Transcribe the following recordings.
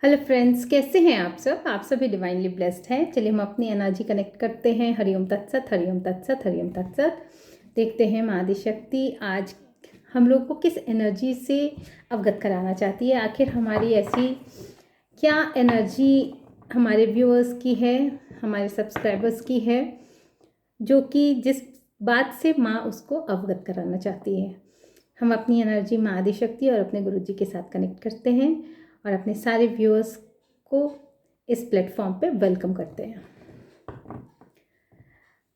Hello friends, कैसे हैं आप सब? आप सभी डिवाइनली ब्लेस्ड हैं। चलिए हम अपनी एनर्जी कनेक्ट करते हैं। हरिओम तत्सत, हरिओम तत्सत, हरिओम तत्सत। देखते हैं माँ आदिशक्ति आज हम लोग को किस एनर्जी से अवगत कराना चाहती है। आखिर हमारी ऐसी क्या एनर्जी हमारे व्यूअर्स की है, हमारे सब्सक्राइबर्स की है, जो कि जिस बात से माँ उसको अवगत कराना चाहती है। हम अपनी एनर्जी माँ आदिशक्ति और अपने गुरुजी के साथ कनेक्ट करते हैं और अपने सारे व्यूअर्स को इस प्लेटफॉर्म पे वेलकम करते हैं।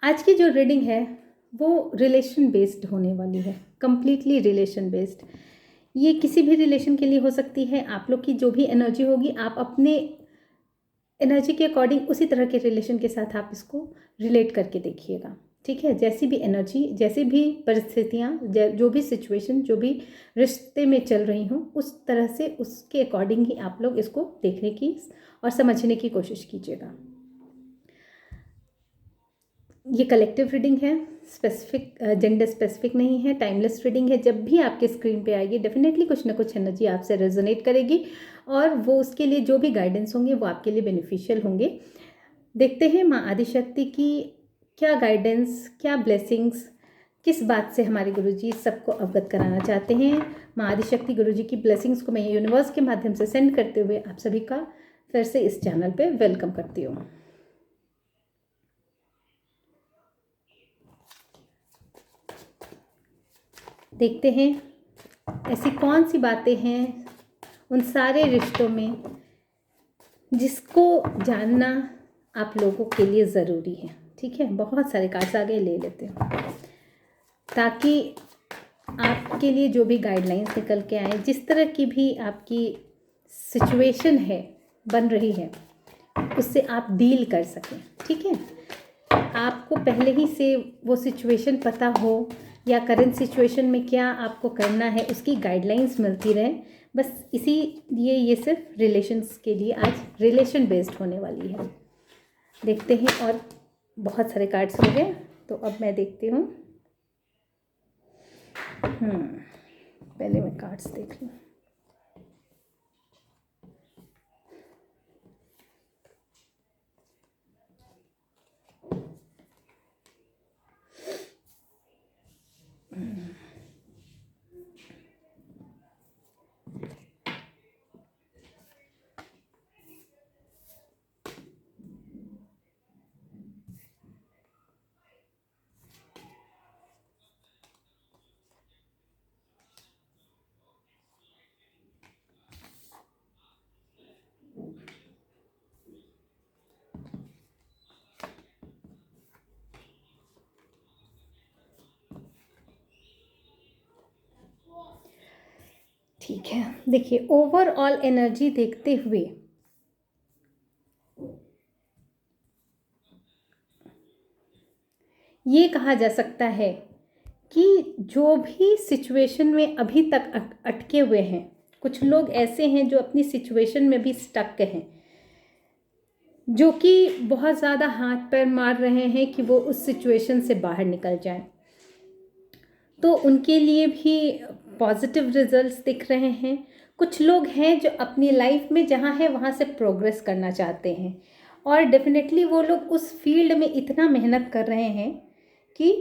आज की जो रीडिंग है वो रिलेशन बेस्ड होने वाली है, कंप्लीटली रिलेशन बेस्ड। ये किसी भी रिलेशन के लिए हो सकती है। आप लोग की जो भी एनर्जी होगी, आप अपने एनर्जी के अकॉर्डिंग उसी तरह के रिलेशन के साथ आप इसको रिलेट करके देखिएगा। ठीक है, जैसी भी एनर्जी, जैसी भी परिस्थितियाँ, जो भी सिचुएशन, जो भी रिश्ते में चल रही हों, उस तरह से उसके अकॉर्डिंग ही आप लोग इसको देखने की और समझने की कोशिश कीजिएगा। ये कलेक्टिव रीडिंग है, स्पेसिफिक जेंडर स्पेसिफिक नहीं है, टाइमलेस रीडिंग है। जब भी आपके स्क्रीन पे आएगी डेफिनेटली कुछ ना कुछ एनर्जी आपसे रेजोनेट करेगी और वो उसके लिए जो भी गाइडेंस होंगे वो आपके लिए बेनिफिशियल होंगे। देखते हैं माँ आदिशक्ति की क्या गाइडेंस, क्या ब्लेसिंग्स, किस बात से हमारे गुरुजी सबको अवगत कराना चाहते हैं। माँ आदिशक्ति गुरुजी की ब्लेसिंग्स को मैं यूनिवर्स के माध्यम से सेंड करते हुए आप सभी का फिर से इस चैनल पे वेलकम करती हूँ। देखते हैं ऐसी कौन सी बातें हैं उन सारे रिश्तों में जिसको जानना आप लोगों के लिए ज़रूरी है। ठीक है, बहुत सारे कार्ड्स आगे ले लेते हैं ताकि आपके लिए जो भी गाइडलाइंस निकल के आए, जिस तरह की भी आपकी सिचुएशन है बन रही है, उससे आप डील कर सकें। ठीक है, आपको पहले ही से वो सिचुएशन पता हो या करंट सिचुएशन में क्या आपको करना है उसकी गाइडलाइंस मिलती रहे, बस इसी लिए ये सिर्फ रिलेशंस के लिए आज रिलेशन बेस्ड होने वाली है। देखते हैं, और बहुत सारे कार्ड्स हो गए तो अब मैं देखती हूँ। पहले मैं कार्ड्स देख लूँ। ठीक है, देखिए ओवरऑल एनर्जी देखते हुए ये कहा जा सकता है कि जो भी सिचुएशन में अभी तक अटके हुए हैं, कुछ लोग ऐसे हैं जो अपनी सिचुएशन में भी स्टक हैं, जो कि बहुत ज़्यादा हाथ पैर मार रहे हैं कि वो उस सिचुएशन से बाहर निकल जाएं। तो उनके लिए भी पॉजिटिव रिजल्ट्स दिख रहे हैं। कुछ लोग हैं जो अपनी लाइफ में जहाँ है वहाँ से प्रोग्रेस करना चाहते हैं और डेफिनेटली वो लोग उस फील्ड में इतना मेहनत कर रहे हैं कि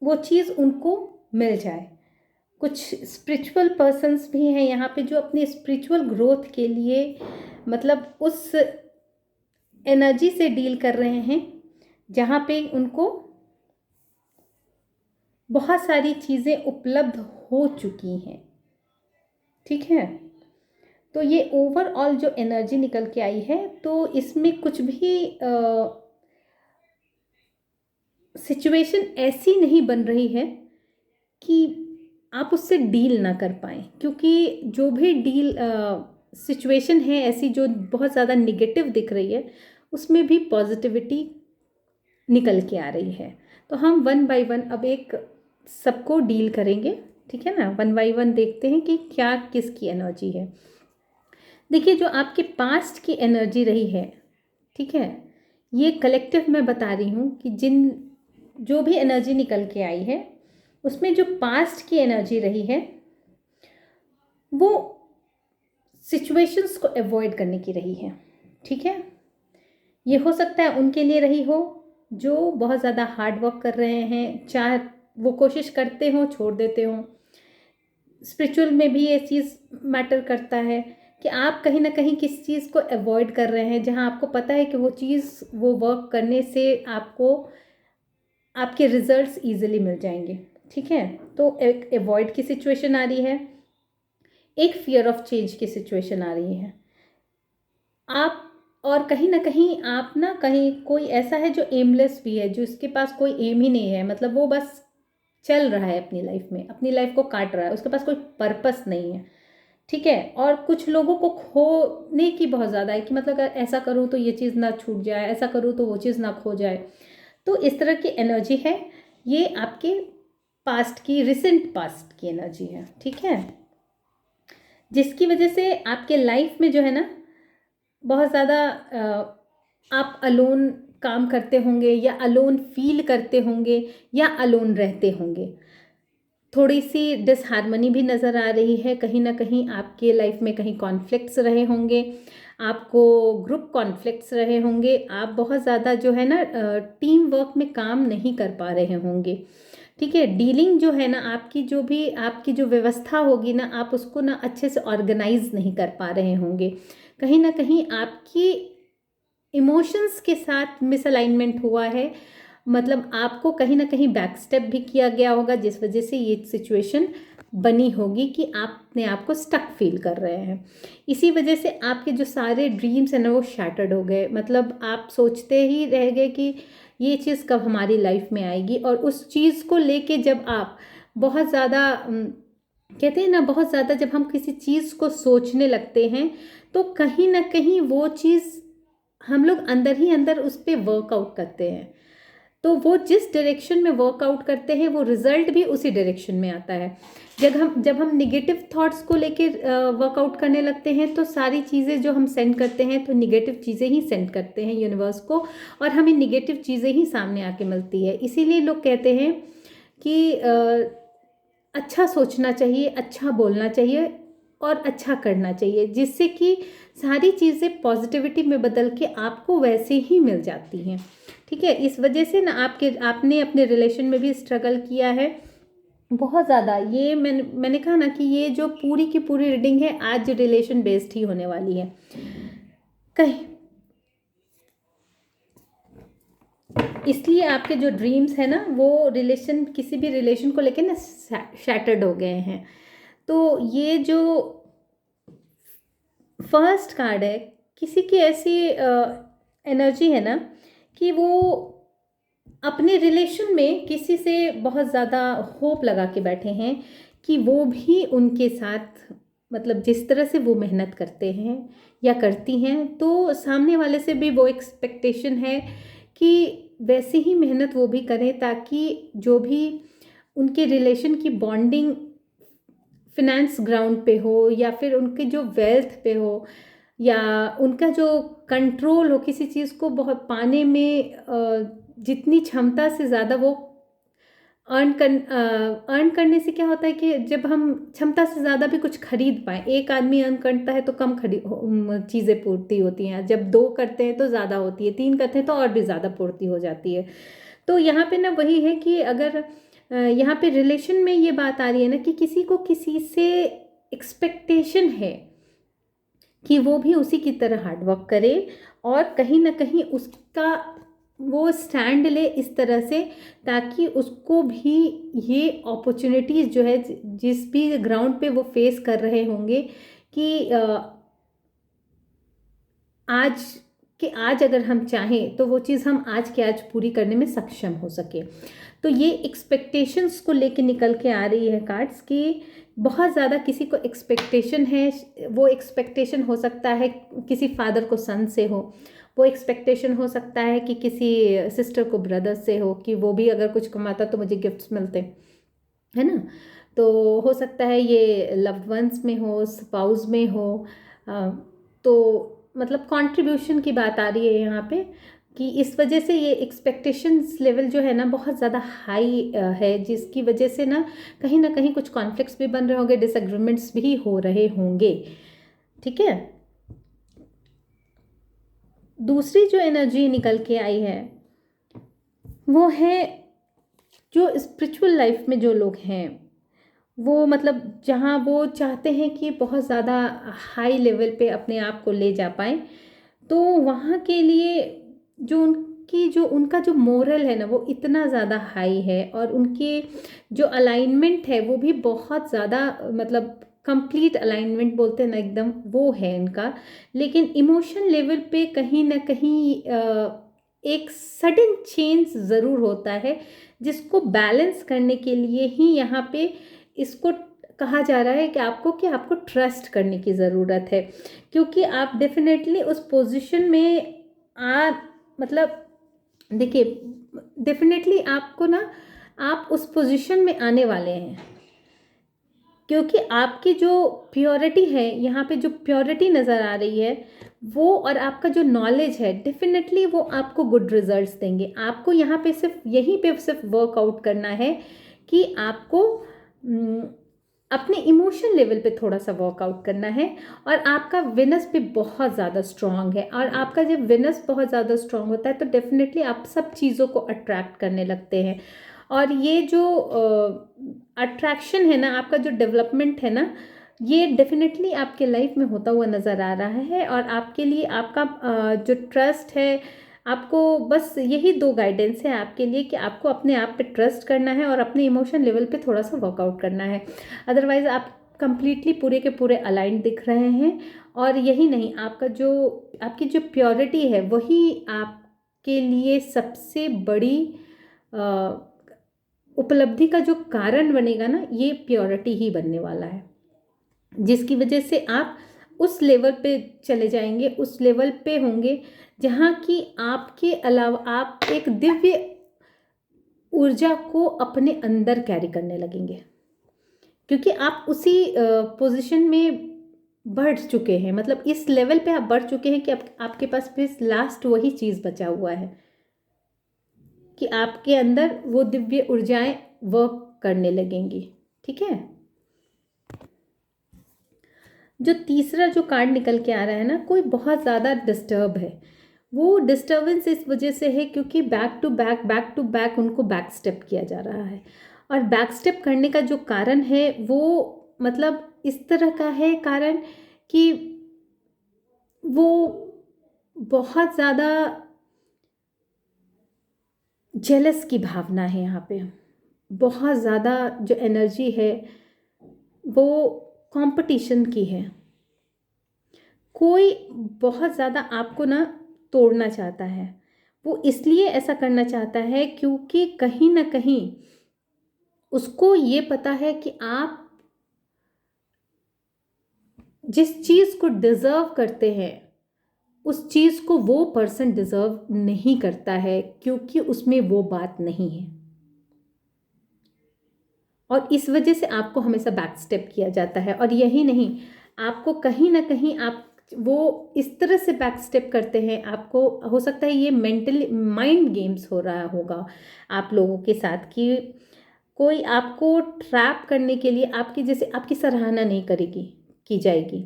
वो चीज़ उनको मिल जाए। कुछ स्पिरिचुअल पर्सन्स भी हैं यहाँ पे जो अपनी स्पिरिचुअल ग्रोथ के लिए मतलब उस एनर्जी से डील कर रहे हैं जहाँ पे उनको बहुत सारी चीज़ें उपलब्ध हो चुकी हैं। ठीक है, तो ये ओवरऑल जो एनर्जी निकल के आई है, तो इसमें कुछ भी सिचुएशन ऐसी नहीं बन रही है कि आप उससे डील ना कर पाएँ, क्योंकि जो भी डील सिचुएशन है ऐसी जो बहुत ज़्यादा निगेटिव दिख रही है, उसमें भी पॉजिटिविटी निकल के आ रही है। तो हम वन बाय वन अब एक सबको डील करेंगे। ठीक है ना, वन बाय वन देखते हैं कि क्या किसकी एनर्जी है। देखिए, जो आपके पास्ट की एनर्जी रही है, ठीक है, ये कलेक्टिव मैं बता रही हूँ कि जो भी एनर्जी निकल के आई है उसमें जो पास्ट की एनर्जी रही है वो सिचुएशंस को अवॉइड करने की रही है। ठीक है, ये हो सकता है उनके लिए रही हो जो बहुत ज़्यादा हार्ड वर्क कर रहे हैं, चाहे वो कोशिश करते हो छोड़ देते हो। स्पिरिचुअल में भी ये चीज़ मैटर करता है कि आप कहीं ना कहीं किस चीज़ को अवॉइड कर रहे हैं, जहाँ आपको पता है कि वो चीज़, वो वर्क करने से आपको आपके रिजल्ट्स इजीली मिल जाएंगे। ठीक है, तो एक अवॉइड की सिचुएशन आ रही है, एक फियर ऑफ चेंज की सिचुएशन आ रही है। आप और कहीं ना कहीं आप ना, कहीं कोई ऐसा है जो एमलेस भी है, जो इसके पास कोई एम ही नहीं है, मतलब वो बस चल रहा है अपनी लाइफ में, अपनी लाइफ को काट रहा है, उसके पास कोई पर्पस नहीं है। ठीक है, और कुछ लोगों को खोने की बहुत ज़्यादा है कि मतलब अगर ऐसा करूँ तो ये चीज़ ना छूट जाए, ऐसा करूँ तो वो चीज़ ना खो जाए। तो इस तरह की एनर्जी है, ये आपके पास्ट की, रिसेंट पास्ट की एनर्जी है। ठीक है, जिसकी वजह से आपके लाइफ में जो है ना, बहुत ज़्यादा आप अलोन काम करते होंगे, या अलोन फील करते होंगे, या अलोन रहते होंगे। थोड़ी सी डिसहार्मनी भी नज़र आ रही है, कहीं ना कहीं आपके लाइफ में कहीं कॉन्फ्लिक्ट्स रहे होंगे, आपको ग्रुप कॉन्फ्लिक्ट्स रहे होंगे, आप बहुत ज़्यादा जो है ना टीम वर्क में काम नहीं कर पा रहे होंगे। ठीक है, डीलिंग जो है ना, आपकी जो भी आपकी जो व्यवस्था होगी ना, आप उसको ना अच्छे से ऑर्गेनाइज नहीं कर पा रहे होंगे। कहीं ना कहीं आपकी इमोशंस के साथ मिसअलाइनमेंट हुआ है, मतलब आपको कहीं ना कहीं बैक स्टेप भी किया गया होगा, जिस वजह से ये सिचुएशन बनी होगी कि आप अपने आप को स्टक फील कर रहे हैं। इसी वजह से आपके जो सारे ड्रीम्स हैं ना, वो शैटर्ड हो गए, मतलब आप सोचते ही रह गए कि ये चीज़ कब हमारी लाइफ में आएगी। और उस चीज़ को लेके जब आप बहुत ज़्यादा कहते हैं ना, बहुत ज़्यादा जब हम किसी चीज़ को सोचने लगते हैं, तो कहीं ना कहीं वो चीज़ हम लोग अंदर ही अंदर उस पर वर्कआउट करते हैं। तो वो जिस डायरेक्शन में वर्कआउट करते हैं, वो रिजल्ट भी उसी डायरेक्शन में आता है। जब हम निगेटिव थॉट्स को लेके वर्कआउट करने लगते हैं, तो सारी चीज़ें जो हम सेंड करते हैं, तो निगेटिव चीज़ें ही सेंड करते हैं यूनिवर्स को, और हमें निगेटिव चीज़ें ही सामने आके मिलती है। इसीलिए लोग कहते हैं कि अच्छा सोचना चाहिए, अच्छा बोलना चाहिए, और अच्छा करना चाहिए, जिससे कि सारी चीज़ें पॉजिटिविटी में बदल के आपको वैसे ही मिल जाती हैं। ठीक है, इस वजह से ना आपने अपने रिलेशन में भी स्ट्रगल किया है बहुत ज़्यादा। ये मैंने कहा ना कि ये जो पूरी की पूरी रीडिंग है, आज रिलेशन बेस्ड ही होने वाली है। कहीं इसलिए आपके जो ड्रीम्स है ना, वो रिलेशन, किसी भी रिलेशन को लेकर ना शैटर्ड हो गए हैं। तो ये जो फर्स्ट कार्ड है, किसी की ऐसी एनर्जी है ना कि वो अपने रिलेशन में किसी से बहुत ज़्यादा होप लगा के बैठे हैं कि वो भी उनके साथ, मतलब जिस तरह से वो मेहनत करते हैं या करती हैं, तो सामने वाले से भी वो एक्सपेक्टेशन है कि वैसे ही मेहनत वो भी करें, ताकि जो भी उनके रिलेशन की बॉन्डिंग फिनेंस ग्राउंड पे हो, या फिर उनके जो वेल्थ पे हो, या उनका जो कंट्रोल हो किसी चीज़ को बहुत पाने में, जितनी क्षमता से ज़्यादा वो अर्न करने से क्या होता है कि जब हम क्षमता से ज़्यादा भी कुछ खरीद पाएँ, एक आदमी अर्न करता है तो कम चीज़ें पूर्ति होती हैं, जब 2 करते हैं तो ज़्यादा होती है, 3 करते हैं तो और भी ज़्यादा पूर्ति हो जाती है। तो यहाँ पे ना वही है कि अगर यहाँ पे रिलेशन में ये बात आ रही है ना कि किसी को किसी से एक्सपेक्टेशन है कि वो भी उसी की तरह हार्ड वर्क करे, और कहीं ना कहीं उसका वो स्टैंड ले इस तरह से, ताकि उसको भी ये अपॉर्चुनिटीज़ जो है, जिस भी ग्राउंड पे वो फेस कर रहे होंगे, कि आज अगर हम चाहें तो वो चीज़ हम आज के आज पूरी करने में सक्षम हो सके। तो ये एक्सपेक्टेशंस को लेके निकल के आ रही है कार्ड्स की, बहुत ज़्यादा किसी को एक्सपेक्टेशन है। वो एक्सपेक्टेशन हो सकता है किसी फादर को सन से हो, वो एक्सपेक्टेशन हो सकता है कि किसी सिस्टर को ब्रदर से हो, कि वो भी अगर कुछ कमाता तो मुझे गिफ्ट्स मिलते, है ना। तो हो सकता है ये लव्ड वंस में हो, स्पाउस में हो। तो मतलब कंट्रीब्यूशन की बात आ रही है यहाँ पे, कि इस वजह से ये एक्सपेक्टेशंस लेवल जो है ना बहुत ज़्यादा हाई है, जिसकी वजह से ना कहीं कुछ कॉन्फ्लिक्ट्स भी बन रहे होंगे, डिसएग्रीमेंट्स भी हो रहे होंगे। ठीक है। दूसरी जो एनर्जी निकल के आई है वो है जो स्पिरिचुअल लाइफ में जो लोग हैं, वो मतलब जहाँ वो चाहते हैं कि बहुत ज़्यादा हाई लेवल पे अपने आप को ले जा पाएँ, तो वहाँ के लिए जो उनका जो मोरल है ना वो इतना ज़्यादा हाई है, और उनके जो अलाइनमेंट है वो भी बहुत ज़्यादा मतलब कंप्लीट अलाइनमेंट बोलते हैं ना, एकदम वो है इनका। लेकिन इमोशन लेवल पे कहीं ना कहीं एक सडन चेंज ज़रूर होता है, जिसको बैलेंस करने के लिए ही यहाँ पे इसको कहा जा रहा है कि आपको ट्रस्ट करने की ज़रूरत है, क्योंकि आप डेफिनेटली उस पोजीशन में आ मतलब देखिए, डेफिनेटली आपको ना आप उस पोजीशन में आने वाले हैं, क्योंकि आपकी जो प्योरिटी है, यहाँ पे जो प्योरिटी नज़र आ रही है वो, और आपका जो नॉलेज है डेफिनेटली वो आपको गुड रिजल्ट्स देंगे। आपको यहाँ पे सिर्फ यहीं पे सिर्फ वर्कआउट करना है कि आपको अपने इमोशन लेवल पे थोड़ा सा वर्कआउट करना है। और आपका विनस भी बहुत ज़्यादा स्ट्रांग है, और आपका जब विनस बहुत ज़्यादा स्ट्रांग होता है तो डेफिनेटली आप सब चीज़ों को अट्रैक्ट करने लगते हैं। और ये जो अट्रैक्शन है ना, आपका जो डेवलपमेंट है ना, ये डेफिनेटली आपके लाइफ में होता हुआ नज़र आ रहा है। और आपके लिए आपका जो ट्रस्ट है, आपको बस यही दो गाइडेंस है आपके लिए कि आपको अपने आप पे ट्रस्ट करना है और अपने इमोशन लेवल पे थोड़ा सा वर्कआउट करना है। अदरवाइज़ आप कंप्लीटली पूरे के पूरे अलाइंड दिख रहे हैं। और यही नहीं, आपकी जो प्योरिटी है वही आपके लिए सबसे बड़ी उपलब्धि का जो कारण बनेगा ना, ये प्योरिटी ही बनने वाला है, जिसकी वजह से आप उस लेवल पे चले जाएंगे, उस लेवल पे होंगे जहाँ की आपके अलावा आप एक दिव्य ऊर्जा को अपने अंदर कैरी करने लगेंगे, क्योंकि आप उसी पोजीशन में बढ़ चुके हैं। मतलब इस लेवल पे आप बढ़ चुके हैं कि आपके पास फिर लास्ट वही चीज़ बचा हुआ है कि आपके अंदर वो दिव्य ऊर्जाएं वर्क करने लगेंगी। ठीक है। जो तीसरा जो कार्ड निकल के आ रहा है ना, कोई बहुत ज़्यादा डिस्टर्ब है। वो डिस्टर्बेंस इस वजह से है क्योंकि बैक टू बैक उनको बैक स्टेप किया जा रहा है। और बैक स्टेप करने का जो कारण है वो मतलब इस तरह का है कारण कि वो बहुत ज़्यादा जेलस की भावना है यहाँ पे। बहुत ज़्यादा जो एनर्जी है वो कंपटीशन की है। कोई बहुत ज़्यादा आपको ना तोड़ना चाहता है। वो इसलिए ऐसा करना चाहता है क्योंकि कहीं ना कहीं उसको ये पता है कि आप जिस चीज़ को डिज़र्व करते हैं उस चीज़ को वो पर्सन डिज़र्व नहीं करता है, क्योंकि उसमें वो बात नहीं है। और इस वजह से आपको हमेशा बैक स्टेप किया जाता है। और यही नहीं, आपको कहीं ना कहीं आप वो इस तरह से बैक स्टेप करते हैं, आपको हो सकता है ये मेंटली माइंड गेम्स हो रहा होगा आप लोगों के साथ, कि कोई आपको ट्रैप करने के लिए आपकी जैसे आपकी सराहना नहीं करेगी की जाएगी,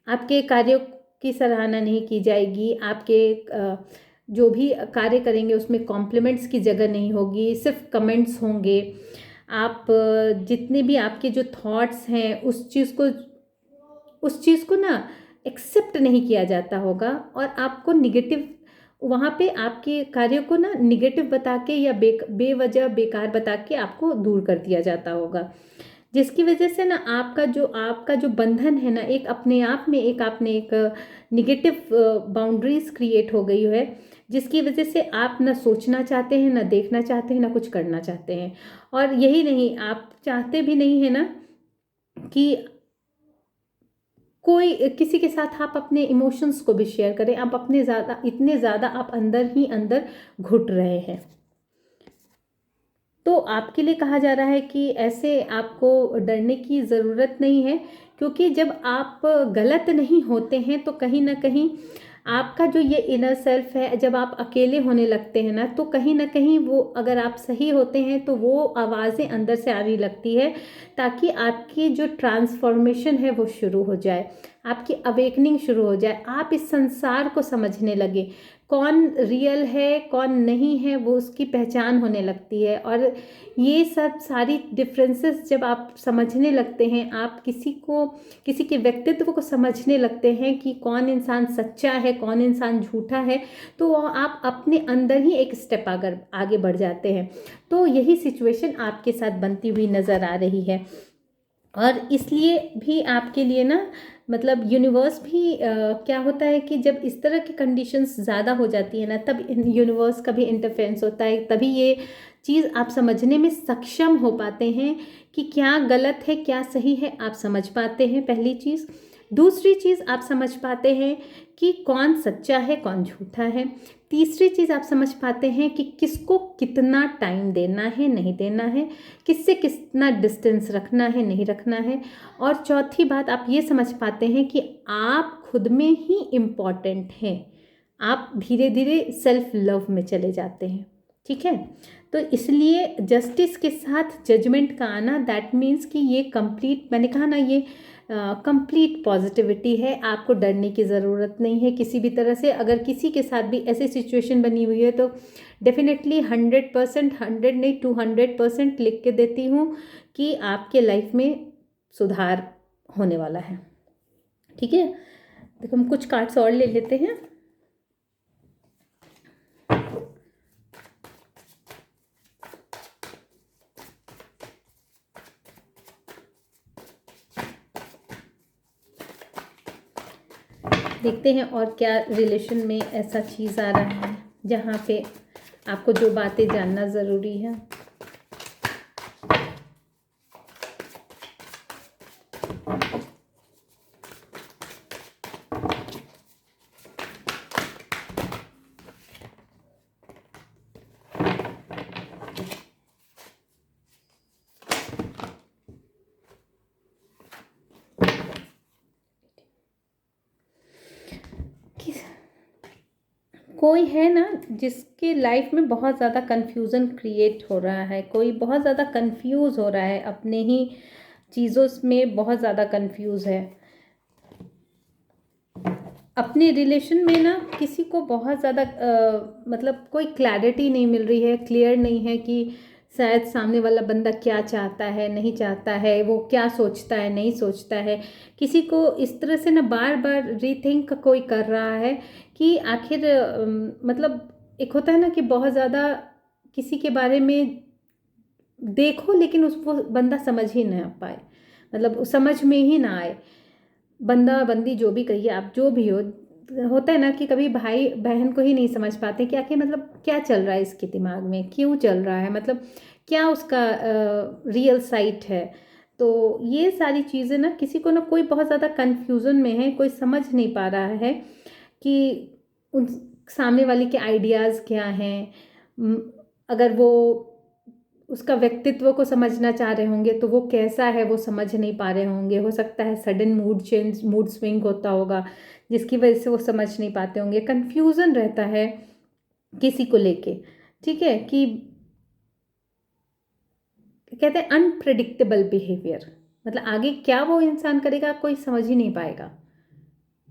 आपके कार्यों की सराहना नहीं की जाएगी, आपके जो भी कार्य करेंगे उसमें कॉम्प्लीमेंट्स की जगह नहीं होगी, सिर्फ कमेंट्स होंगे। आप जितने भी आपके जो थॉट्स हैं उस चीज़ को ना एक्सेप्ट नहीं किया जाता होगा, और आपको निगेटिव वहाँ पे आपके कार्यों को ना निगेटिव बता के या बेवजह बेकार बता के आपको दूर कर दिया जाता होगा, जिसकी वजह से ना आपका जो बंधन है ना, एक अपने आप में एक आपने एक निगेटिव बाउंड्रीज क्रिएट हो गई है, जिसकी वजह से आप ना सोचना चाहते हैं, ना देखना चाहते हैं, ना कुछ करना चाहते हैं। और यही नहीं, आप चाहते भी नहीं है ना कि कोई किसी के साथ आप अपने इमोशंस को भी शेयर करें। आप इतने ज़्यादा आप अंदर ही अंदर घुट रहे हैं। तो आपके लिए कहा जा रहा है कि ऐसे आपको डरने की ज़रूरत नहीं है, क्योंकि जब आप गलत नहीं होते हैं तो कहीं ना कहीं आपका जो ये इनर सेल्फ है, जब आप अकेले होने लगते हैं ना, तो कहीं ना कहीं वो अगर आप सही होते हैं तो वो आवाज़ें अंदर से आने लगती है, ताकि आपकी जो ट्रांसफॉर्मेशन है वो शुरू हो जाए, आपकी अवेकनिंग शुरू हो जाए, आप इस संसार को समझने लगे, कौन रियल है कौन नहीं है वो उसकी पहचान होने लगती है। और ये सब सारी डिफरेंसेस जब आप समझने लगते हैं, आप किसी के व्यक्तित्व को समझने लगते हैं कि कौन इंसान सच्चा है कौन इंसान झूठा है, तो आप अपने अंदर ही एक स्टेप आगे बढ़ जाते हैं। तो यही सिचुएशन आपके साथ बनती हुई नज़र आ रही है। और इसलिए भी आपके लिए ना मतलब यूनिवर्स भी क्या होता है कि जब इस तरह की कंडीशंस ज़्यादा हो जाती है ना, तब यूनिवर्स का भी इंटरफेरेंस होता है, तभी ये चीज़ आप समझने में सक्षम हो पाते हैं कि क्या गलत है क्या सही है, आप समझ पाते हैं पहली चीज़। दूसरी चीज़ आप समझ पाते हैं कि कौन सच्चा है कौन झूठा है। तीसरी चीज़ आप समझ पाते हैं कि किसको कितना टाइम देना है नहीं देना है, किससे कितना डिस्टेंस रखना है नहीं रखना है। और चौथी बात आप ये समझ पाते हैं कि आप खुद में ही इम्पॉर्टेंट हैं, आप धीरे धीरे सेल्फ लव में चले जाते हैं। ठीक है, तो इसलिए जस्टिस के साथ जजमेंट का आना, दैट मीन्स कि ये कंप्लीट, मैंने कहा ना, ये कंप्लीट पॉजिटिविटी है। आपको डरने की ज़रूरत नहीं है किसी भी तरह से। अगर किसी के साथ भी ऐसी सिचुएशन बनी हुई है तो डेफिनेटली 100%, 100 नहीं 200% लिख के देती हूँ कि आपके लाइफ में सुधार होने वाला है। ठीक है, देखो हम कुछ कार्ड्स और ले लेते हैं। देखते हैं और क्या रिलेशन में ऐसा चीज़ आ रहा है जहाँ पे आपको जो बातें जानना ज़रूरी है। कोई है ना जिसके लाइफ में बहुत ज़्यादा कन्फ्यूज़न क्रिएट हो रहा है, कोई बहुत ज़्यादा कंफ्यूज हो रहा है, अपने ही चीज़ों में बहुत ज़्यादा कंफ्यूज है। अपने रिलेशन में ना किसी को बहुत ज़्यादा मतलब कोई क्लैरिटी नहीं मिल रही है, क्लियर नहीं है कि शायद सामने वाला बंदा क्या चाहता है नहीं चाहता है, वो क्या सोचता है नहीं सोचता है। किसी को इस तरह से ना बार बार रीथिंक कोई कर रहा है कि आखिर मतलब एक होता है ना कि बहुत ज़्यादा किसी के बारे में देखो लेकिन उसको बंदा समझ ही ना पाए, मतलब समझ में ही ना आए। बंदा बंदी जो भी कहिए आप, जो भी हो, होता है ना कि कभी भाई बहन को ही नहीं समझ पाते क्या कि मतलब क्या चल रहा है इसके दिमाग में, क्यों चल रहा है, मतलब क्या उसका रियल साइट है। तो ये सारी चीज़ें ना किसी को ना कोई बहुत ज़्यादा कन्फ्यूज़न में है, कोई समझ नहीं पा रहा है कि उन सामने वाले के आइडियाज़ क्या हैं। अगर वो उसका व्यक्तित्व को समझना चाह रहे होंगे तो वो कैसा है वो समझ नहीं पा रहे होंगे। हो सकता है sudden mood change, mood swing होता होगा जिसकी वजह से वो समझ नहीं पाते होंगे। कन्फ्यूज़न रहता है किसी को लेके, ठीक है, कि कहते हैं अनप्रिडिक्टेबल बिहेवियर, मतलब आगे क्या वो इंसान करेगा कोई समझ ही नहीं पाएगा,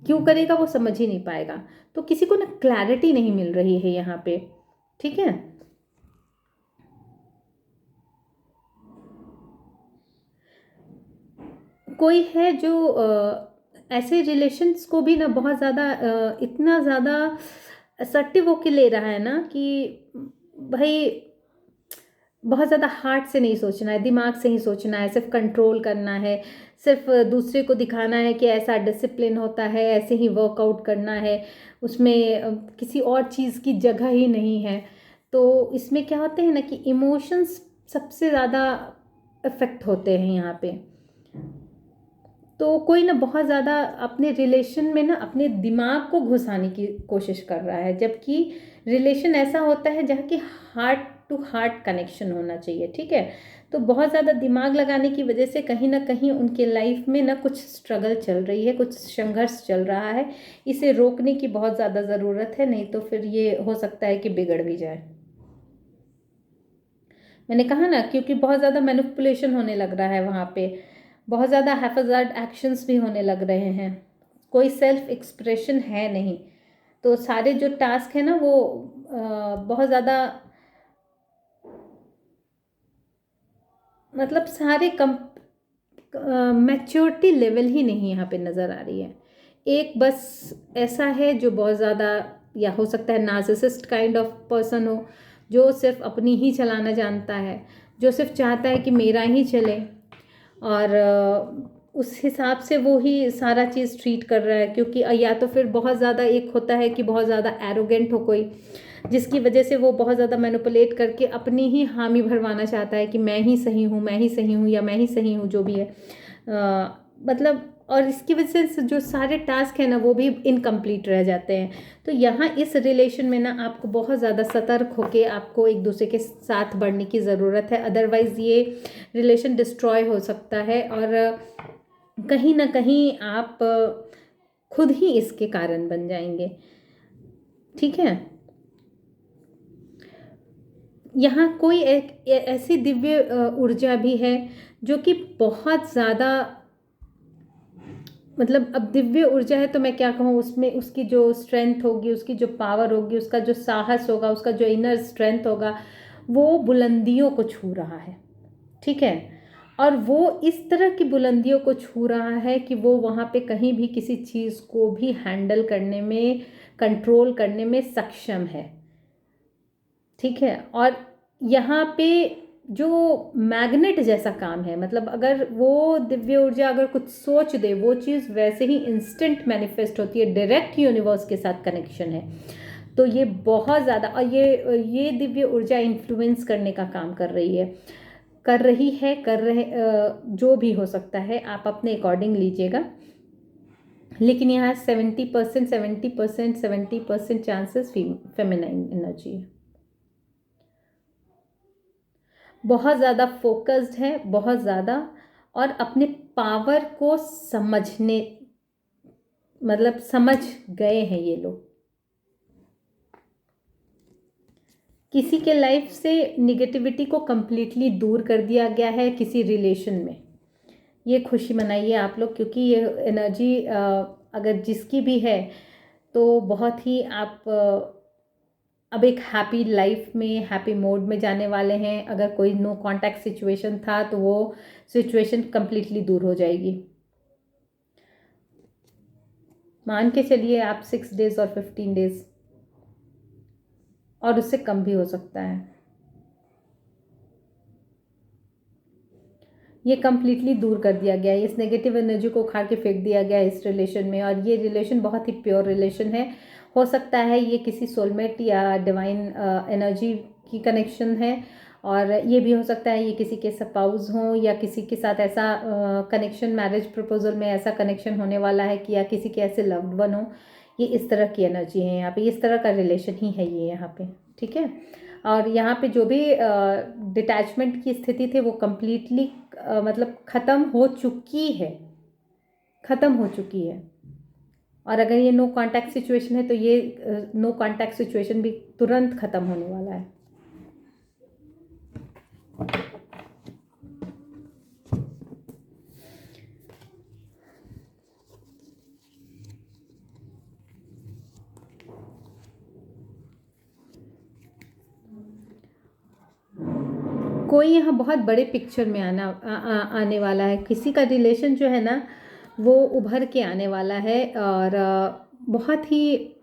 क्यों करेगा वो समझ ही नहीं पाएगा। तो किसी को ना क्लैरिटी नहीं मिल रही है यहाँ पे। ठीक है, कोई है जो ऐसे रिलेशंस को भी ना बहुत ज़्यादा इतना ज़्यादा असर्टिव होके ले रहा है ना कि भाई बहुत ज़्यादा हार्ट से नहीं सोचना है, दिमाग से ही सोचना है, सिर्फ कंट्रोल करना है, सिर्फ दूसरे को दिखाना है कि ऐसा डिसिप्लिन होता है, ऐसे ही वर्कआउट करना है, उसमें किसी और चीज़ की जगह ही नहीं है। तो इसमें क्या होते हैं ना कि इमोशंस सबसे ज़्यादा इफ़ेक्ट होते हैं यहाँ पे। तो कोई ना बहुत ज़्यादा अपने रिलेशन में ना अपने दिमाग को घुसाने की कोशिश कर रहा है, जबकि रिलेशन ऐसा होता है जहाँ की हार्ट टू हार्ट कनेक्शन होना चाहिए। ठीक है, तो बहुत ज़्यादा दिमाग लगाने की वजह से कहीं ना कहीं उनके लाइफ में ना कुछ स्ट्रगल चल रही है, कुछ संघर्ष चल रहा है। इसे रोकने की बहुत ज़्यादा ज़रूरत है, नहीं तो फिर ये हो सकता है कि बिगड़ भी जाए। मैंने कहा ना, क्योंकि बहुत ज़्यादा मैनिपुलेशन होने लग रहा है वहाँ पे, बहुत ज़्यादा हैफाज़ार्ड एक्शंस भी होने लग रहे हैं। कोई सेल्फ एक्सप्रेशन है नहीं। तो सारे जो टास्क है ना वो बहुत ज़्यादा, मतलब सारे कम मैच्योरिटी लेवल ही नहीं यहाँ पे नज़र आ रही है। एक बस ऐसा है जो बहुत ज़्यादा, या हो सकता है नार्सिसिस्ट काइंड ऑफ पर्सन हो, जो सिर्फ अपनी ही चलाना जानता है, जो सिर्फ चाहता है कि मेरा ही चले, और उस हिसाब से वो ही सारा चीज़ ट्रीट कर रहा है। क्योंकि या तो फिर बहुत ज़्यादा, एक होता है कि बहुत ज़्यादा एरोगेंट हो कोई, जिसकी वजह से वो बहुत ज़्यादा मैनिपुलेट करके अपनी ही हामी भरवाना चाहता है कि मैं ही सही हूँ, मैं ही सही हूँ, या मैं ही सही हूँ, जो भी है। मतलब, और इसकी वजह से जो सारे टास्क हैं ना वो भी इनकम्प्लीट रह जाते हैं। तो यहाँ इस रिलेशन में ना आपको बहुत ज़्यादा सतर्क होके आपको एक दूसरे के साथ बढ़ने की ज़रूरत है, अदरवाइज़ ये रिलेशन डिस्ट्रॉय हो सकता है, और कहीं ना कहीं आप खुद ही इसके कारण बन जाएंगे। ठीक है। यहाँ कोई एक ऐसी दिव्य ऊर्जा भी है जो कि बहुत ज़्यादा, मतलब अब दिव्य ऊर्जा है तो मैं क्या कहूँ, उसमें उसकी जो स्ट्रेंथ होगी, उसकी जो पावर होगी, उसका जो साहस होगा, उसका जो इनर स्ट्रेंथ होगा, वो बुलंदियों को छू रहा है। ठीक है। और वो इस तरह की बुलंदियों को छू रहा है कि वो वहाँ पे कहीं भी किसी चीज़ को भी हैंडल करने में, कंट्रोल करने में सक्षम है। ठीक है। और यहाँ पे जो मैग्नेट जैसा काम है, मतलब अगर वो दिव्य ऊर्जा अगर कुछ सोच दे, वो चीज़ वैसे ही इंस्टेंट मैनिफेस्ट होती है, डायरेक्ट यूनिवर्स के साथ कनेक्शन है। तो ये बहुत ज़्यादा, और ये दिव्य ऊर्जा इन्फ्लुएंस करने का काम कर रही है, कर रहे जो भी हो सकता है, आप अपने अकॉर्डिंग लीजिएगा। लेकिन यहाँ 70% चांसेस फेमिनाइन एनर्जी है, बहुत ज़्यादा फोकस्ड है, बहुत ज़्यादा, और अपने पावर को समझने, मतलब समझ गए हैं ये लोग। किसी के लाइफ से निगेटिविटी को कंप्लीटली दूर कर दिया गया है किसी रिलेशन में। ये खुशी मनाइए आप लोग, क्योंकि ये एनर्जी अगर जिसकी भी है तो बहुत ही आप अब एक हैप्पी लाइफ में, हैप्पी मोड में जाने वाले हैं। अगर कोई नो कांटेक्ट सिचुएशन था तो वो सिचुएशन कंप्लीटली दूर हो जाएगी। मान के चलिए आप 6 डेज और 15 डेज, और उससे कम भी हो सकता है। ये कंप्लीटली दूर कर दिया गया है, इस नेगेटिव एनर्जी को उखाड़ के फेंक दिया गया है इस रिलेशन में। और ये रिलेशन बहुत ही प्योर रिलेशन है। हो सकता है ये किसी सोलमेट या डिवाइन एनर्जी की कनेक्शन है, और ये भी हो सकता है ये किसी के स्पाउस हों, या किसी के साथ ऐसा कनेक्शन, मैरिज प्रपोजल में ऐसा कनेक्शन होने वाला है कि, या किसी के ऐसे लव्ड वन हो। ये इस तरह की एनर्जी है यहाँ पे, इस तरह का रिलेशन ही है ये यहाँ पे। ठीक है। और यहाँ पे जो भी डिटैचमेंट की स्थिति थी वो कम्प्लीटली मतलब ख़त्म हो चुकी है, ख़त्म हो चुकी है। और अगर ये नो कांटेक्ट सिचुएशन है तो ये नो कांटेक्ट सिचुएशन भी तुरंत ख़त्म होने वाला है। कोई यहाँ बहुत बड़े पिक्चर में आने वाला है। किसी का रिलेशन जो है ना वो उभर के आने वाला है, और बहुत ही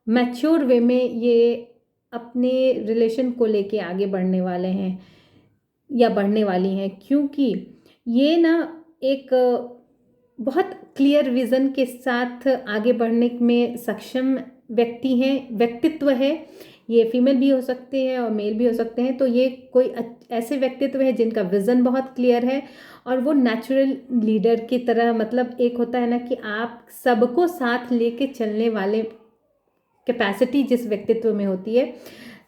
मैच्योर वे में ये अपने रिलेशन को लेके आगे बढ़ने वाले हैं, या बढ़ने वाली हैं। क्योंकि ये ना एक बहुत क्लियर विज़न के साथ आगे बढ़ने में सक्षम व्यक्ति हैं, व्यक्तित्व है। ये फीमेल भी हो सकते हैं और मेल भी हो सकते हैं। तो ये कोई ऐसे व्यक्तित्व है जिनका विज़न बहुत क्लियर है, और वो नेचुरल लीडर की तरह, मतलब एक होता है ना कि आप सबको साथ लेके चलने वाले कैपेसिटी जिस व्यक्तित्व में होती है,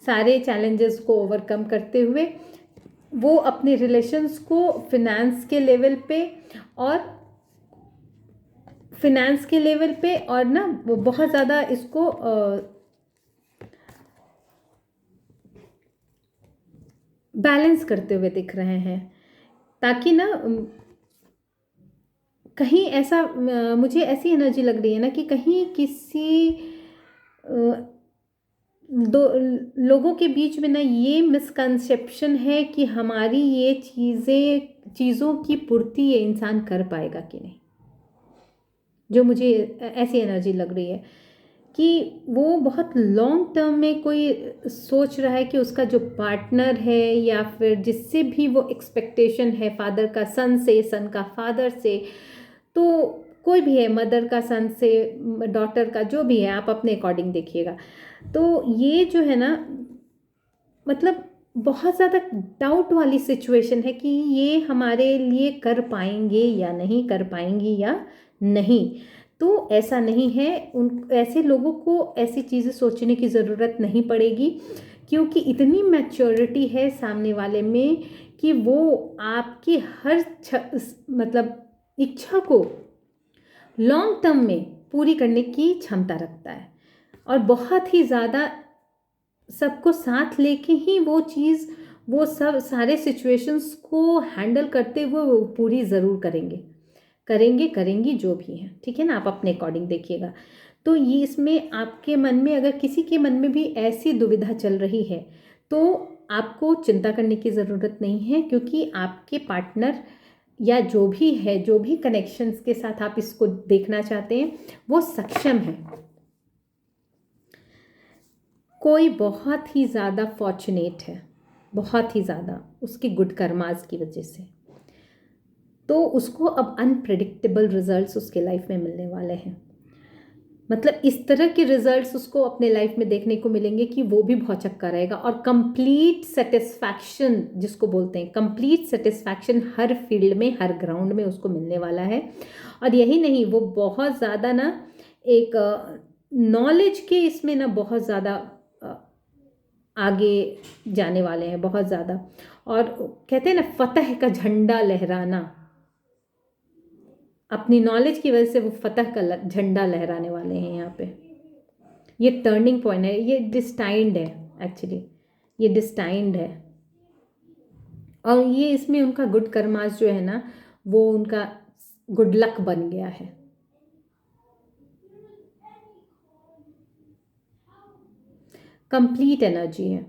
सारे चैलेंजेस को ओवरकम करते हुए वो अपने रिलेशंस को फिनेंस के लेवल पे और ना वो बहुत ज़्यादा इसको बैलेंस करते हुए दिख रहे हैं, ताकि ना कहीं ऐसा मुझे ऐसी एनर्जी लग रही है ना कि कहीं किसी दो लोगों के बीच में ना ये मिसकंसेप्शन है कि हमारी ये चीज़ों की पूर्ति ये इंसान कर पाएगा कि नहीं। जो मुझे ऐसी एनर्जी लग रही है कि वो बहुत लॉन्ग टर्म में कोई सोच रहा है कि उसका जो पार्टनर है या फिर जिससे भी वो एक्सपेक्टेशन है, फादर का सन से, सन का फादर से, तो कोई भी है, मदर का सन से, डॉटर का, जो भी है, आप अपने अकॉर्डिंग देखिएगा। तो ये जो है ना, मतलब बहुत ज़्यादा डाउट वाली सिचुएशन है कि ये हमारे लिए कर पाएंगे या नहीं कर पाएंगी या नहीं। तो ऐसा नहीं है, उन ऐसे लोगों को ऐसी चीज़ें सोचने की ज़रूरत नहीं पड़ेगी, क्योंकि इतनी मैच्योरिटी है सामने वाले में कि वो आपकी हर मतलब इच्छा को लॉन्ग टर्म में पूरी करने की क्षमता रखता है, और बहुत ही ज़्यादा सबको साथ लेके ही वो चीज़, वो सब सारे सिचुएशंस को हैंडल करते हुए वो पूरी ज़रूर करेंगी जो भी हैं, ठीक है ना। आप अपने अकॉर्डिंग देखिएगा। तो ये इसमें आपके मन में, अगर किसी के मन में भी ऐसी दुविधा चल रही है, तो आपको चिंता करने की ज़रूरत नहीं है, क्योंकि आपके पार्टनर या जो भी है, जो भी कनेक्शंस के साथ आप इसको देखना चाहते हैं, वो सक्षम है। कोई बहुत ही ज़्यादा फॉर्चुनेट है, बहुत ही ज़्यादा, उसके गुड कर्मास की वजह से, तो उसको अब अनप्रेडिक्टेबल रिजल्ट्स उसके लाइफ में मिलने वाले हैं। मतलब इस तरह के रिजल्ट्स उसको अपने लाइफ में देखने को मिलेंगे कि वो भी भौचक्का रहेगा, और कंप्लीट सेटिस्फैक्शन जिसको बोलते हैं, कंप्लीट सेटिस्फैक्शन हर फील्ड में, हर ग्राउंड में उसको मिलने वाला है। और यही नहीं, वो बहुत ज़्यादा ना एक नॉलेज के इसमें ना बहुत ज़्यादा आगे जाने वाले हैं, बहुत ज़्यादा। और कहते हैं ना, फतह का झंडा लहराना, अपनी नॉलेज की वजह से वो फतह का झंडा लहराने वाले हैं यहाँ पे। ये टर्निंग पॉइंट है, ये डिस्टाइंड है, एक्चुअली ये डिस्टाइंड है। और ये इसमें उनका गुड कर्मास जो है ना, वो उनका गुड लक बन गया है। कंप्लीट एनर्जी है,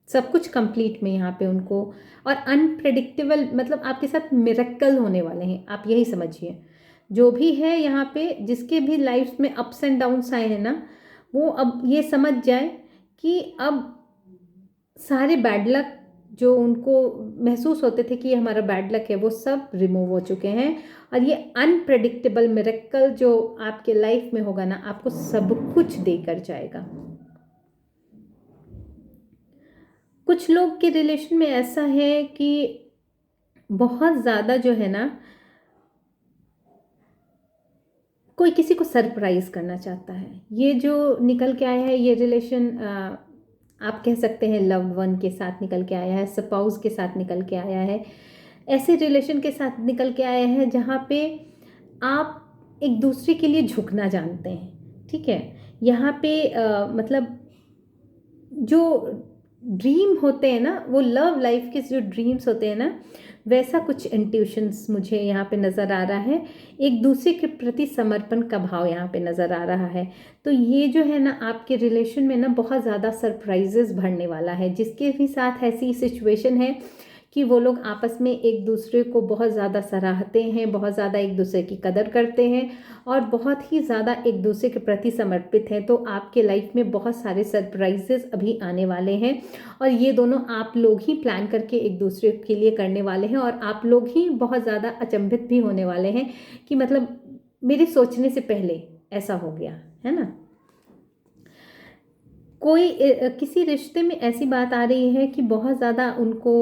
सब कुछ कंप्लीट में यहाँ पे उनको, और अनप्रेडिक्टेबल, मतलब आपके साथ मिरेकल होने वाले हैं, आप यही समझिए। जो भी है यहाँ पे, जिसके भी लाइफ में अप्स एंड डाउन्स आए हैं ना, वो अब ये समझ जाए कि अब सारे बैड लक जो उनको महसूस होते थे कि ये हमारा बैड लक है, वो सब रिमूव हो चुके हैं। और ये अनप्रेडिक्टेबल मिरेकल जो आपके लाइफ में होगा ना, आपको सब कुछ देकर जाएगा। कुछ लोग के रिलेशन में ऐसा है कि बहुत ज़्यादा जो है ना, कोई किसी को सरप्राइज करना चाहता है। ये जो निकल के आया है, ये रिलेशन आप कह सकते हैं लव्ड वन के साथ निकल के आया है, स्पाउस के साथ निकल के आया है, ऐसे रिलेशन के साथ निकल के आया है जहाँ पे आप एक दूसरे के लिए झुकना जानते हैं, ठीक है। यहाँ पे मतलब जो ड्रीम होते हैं ना, वो लव लाइफ के जो ड्रीम्स होते हैं ना, वैसा कुछ इंट्यूशंस मुझे यहाँ पे नज़र आ रहा है। एक दूसरे के प्रति समर्पण का भाव यहाँ पे नज़र आ रहा है। तो ये जो है ना, आपके रिलेशन में ना बहुत ज़्यादा सरप्राइजेस भरने वाला है। जिसके भी साथ ऐसी सिचुएशन है कि वो लोग आपस में एक दूसरे को बहुत ज़्यादा सराहते हैं, बहुत ज़्यादा एक दूसरे की कदर करते हैं, और बहुत ही ज़्यादा एक दूसरे के प्रति समर्पित हैं, तो आपके लाइफ में बहुत सारे सरप्राइजेस अभी आने वाले हैं। और ये दोनों आप लोग ही प्लान करके एक दूसरे के लिए करने वाले हैं, और आप लोग ही बहुत ज़्यादा अचंभित भी होने वाले हैं कि मतलब मेरे सोचने से पहले ऐसा हो गया, है ना। कोई किसी रिश्ते में ऐसी बात आ रही है कि बहुत ज़्यादा उनको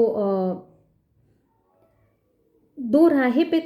दो राहे पे